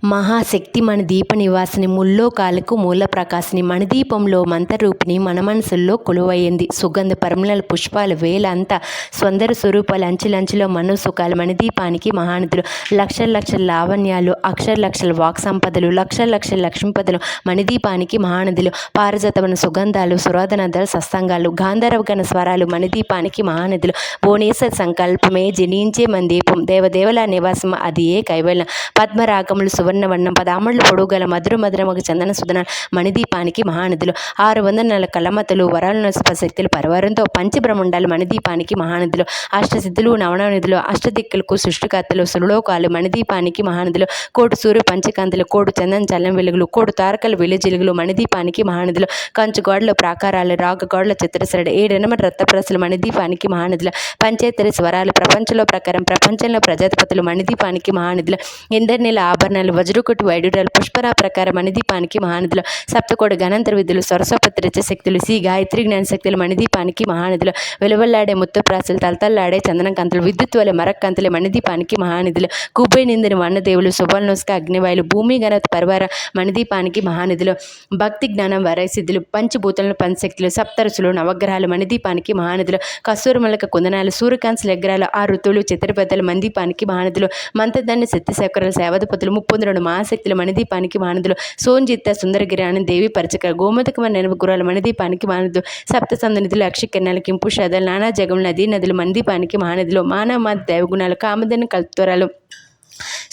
మహాశక్తి మణిదీప నివాసిని ముల్లోకాలకు మూల ప్రకాశిని మణిదీపంలో మంత్రరూపిణి మన మనసుల్లో కొలువయ్యింది. సుగంధ పరిమళాల పుష్పాలు వేల అంతా సౌందర్య స్వరూపాలు అంచులంచులో మనోసుఖాలు మణిదీపానికి మహానిధులు. లక్షల లక్షల లావణ్యాలు, అక్షర లక్షల వాక్ సంపదలు, లక్షల లక్షల లక్ష్మీపదలు మణిదీపానికి మహానిధులు. పారిజాతమైన సుగంధాలు, సురాధనాదాలు, సత్సంగాలు, గాంధర్వగణ స్వరాలు మణిదీపానికి మహానిధులు. భువనేశ్వర సంకల్పమే జనించే మందీపం, దేవదేవల నివాసం అది ఏ కైవల్యం. పద్మరాగములు సువర్ణవర్ణం, పదామడులు పొడుగల మధుర మధురమగ చందన సుధన మణిదీపానికి మహానిధులు. 600 కలమతలు వరాలను శక్తులు పరివారంతో పంచబ్రహ్మండాలు మణిదీపానికి మహానిధులు. అష్టసిద్ధులు నవననిధులు, అష్టదిక్కులకు సృష్టికర్తలు సురలోకాలు మణిదీపానికి మహానిధులు. కోటి సూర్య పంచకాంతులు, కోటి చందన చల్లం వెలుగులు, కోటి తారకలు వెలుజిలుగులు మణిదీపానికి మహానిధులు. కంచు గోడల ప్రాకారాలు, రాగ గోడల చిత్రశ్రేణి, 7 రత్నప్రసలు మణిదీపానికి మహానిధులు. పంచేతరి స్వరాలు ప్రపంచంలో ప్రకారం ప్రపంచంలో ప్రజాధిపతులు మణిదీపానికి మహానిధులు. ఇంద్రనీల ఆభరణాలు, వజ్రకుటి వైడూర్యాలు, పుష్పరా ప్రకారం మణిదీపానికి మహానిధులు. సప్తకోటి గణంతర విధులు, సరస్వపత్రిచ శక్తులు, శ్రీ గాయత్రి జ్ఞాన శక్తులు మణిదీపానికి మహానిధులు. వెలువల్లాడే ముత్తుప్రాసులు, తలతల్లాడే చందనం కంతులు, విద్యుత్ వలె మరక్కంతులు మణిదీపానికి మహానిధులు. కుబై నిందిని వన్నదేవులు, సుబల్నోస్క అగ్నివాయులు, భూమి గణత పరివార మణిదీపానికి మహానిధులు. భక్తి జ్ఞానం వరైసిద్ధులు, పంచభూతులను పంచశక్తులు, సప్తరసులు నవగ్రహాలు మణిదీపానికి మహానిధులు. కస్తూరిమలక కుందనాలు, సూర్యకాంతుల ఎగ్రాలు, 6 ఋతువులు చిత్రపెద్దలు మణిదీపానికి మహానిధులు. మంత్రదండ శక్తిశేఖరాలు, సేవదపతులు, 32 మహాశక్తులు మణిదీపానికి మహానిధులు. సోంజిత్త సుందరగిరి అని దేవి పరిచక గోమతకమైన నెనవ గురాలు మణిదీపానికి మహానిధులు. సప్త సంధనిధులు, అక్షకిరణాలు, కింపు షాదాలు, నానా జగములు, నదీ నదులు మణిదీపానికి మహానిధులు. మానవ దేవగుణాలు, కామధన కల్పత్వరాలు,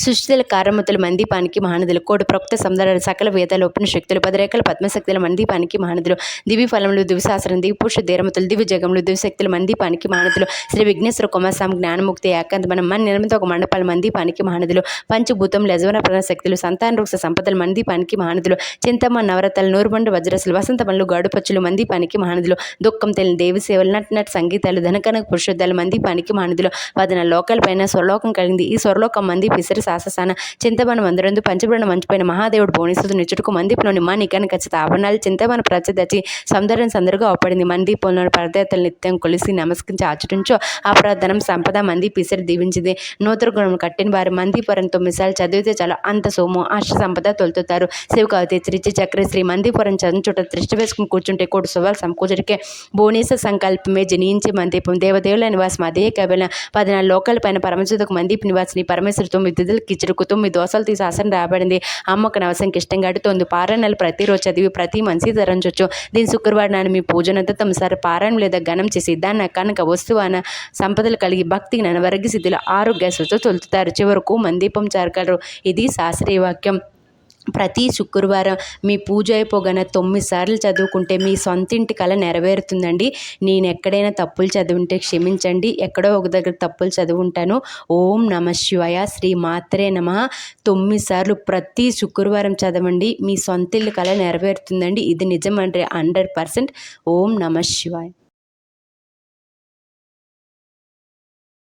సృష్టిల కారమతులు మణిదీపానికి మహానిధులు. కోటి ప్రొక్త సముద్రాలు, సకల వేదాలు, ఉపనిషక్తులు, 10 రేఖల పద్మశక్తులు మణిదీపానికి మహానిధులు. దివి ఫలములు, దివిశాస్త్రం, దివిపురుష ధీరమతులు, దివి జగములు, దివిశక్తులు మణిదీపానికి మహానిధులు. శ్రీ విఘ్నేశ్వర కుమారస్వామి జ్ఞానముక్తి ఏకాంతమనం మన నిర్మిత ఒక మండపాలు మణిదీపానికి మహానిధులు. పంచభూతం లజవన ప్రణ శక్తులు, సంతాన వృక్ష సంపదలు మణిదీపానికి మహానిధులు. చింతమ్మ నవరత్నాలు, నూరుబండు వజ్రసులు, వసంతమల్లు, గాడుపచ్చులు మణిదీపానికి మహానిధులు. దుఃఖం తెలియని దేవి సేవలు, నట్ సంగీతాలు, ధనకనక పురుషోద్ధాలు మణిదీపానికి మహానిధులు. 14 లోకాలపైన స్వర్లోకం కలిగింది. ఈ స్వర్లోకం మంది పిసరి శాసన చింతమన మందిరందు పంచబడిన మంచిపోయిన మహాదేవుడు భువనేశ్వరుడు నిచ్చుటకు మందీపంలోని మా నికన ఖచ్చిత ఆభరణాలు చింతమన ప్రసిద్ధి సౌందర్యం సందరుగా అవపడింది. మందీపంలోని పరదేవతలు నిత్యం కొలిసి నమస్కరించి ఆచరించో అపరాధనం సంపద మంది పిసరి దీవించింది. నూతన గుణం కట్టిన వారి మందీపురం 9 సార్లు చదివితే చాలు అంత సోము అష్ట సంపద తొలుతుతారు. శివకవతి త్రిచి చక్ర శ్రీ మందీపురం చదువుచుట త్రిష్ట వేసుకుని కూర్చుంటే కోటి శుభాలు సమకూచరికే. భువనేశ్వర సంకల్పమే జనించే మందీపం, దేవదేవుల నివాసం అదే కబిల. 14 లోకాల పైన పరమశుద్ధకు మందీప నివాసిని పరమేశ్వరి 9 తిథులు కిచ్చుడు 9 దోసాలు తీసి ఆసనం రాబడింది. అమ్మకు నవసంకి ఇష్టం గడుతోంది. పారాయణాలు ప్రతిరోజు చదివి ప్రతి మనిషి ధరించవచ్చు. దీని శుక్రవారం నాడు మీ పూజనంతా 9 సార్లు పారాయణం లేదా గణం చేసి దాన్ని కనుక వస్తువు అన్న సంపదలు కలిగి భక్తికి నవరగి సిద్ధులు ఆరోగ్య శుతో తొలుతుతారు. చివరకు మందీపం చేరగలరు. ఇది శాస్త్రీయ వాక్యం. ప్రతి శుక్రవారం మీ పూజ అయిపోగానే 9 సార్లు చదువుకుంటే మీ సొంతింటి కళ నెరవేరుతుందండి. నేను ఎక్కడైనా తప్పులు చదివింటే క్షమించండి. ఎక్కడో ఒక దగ్గర తప్పులు చదువుంటాను. ఓం నమ శివాయ, శ్రీ మాత్రే నమః. 9 సార్లు ప్రతి శుక్రవారం చదవండి. మీ సొంతిల్లు కళ నెరవేరుతుందండి. ఇది నిజమంటే 100%. ఓం నమ శివాయ.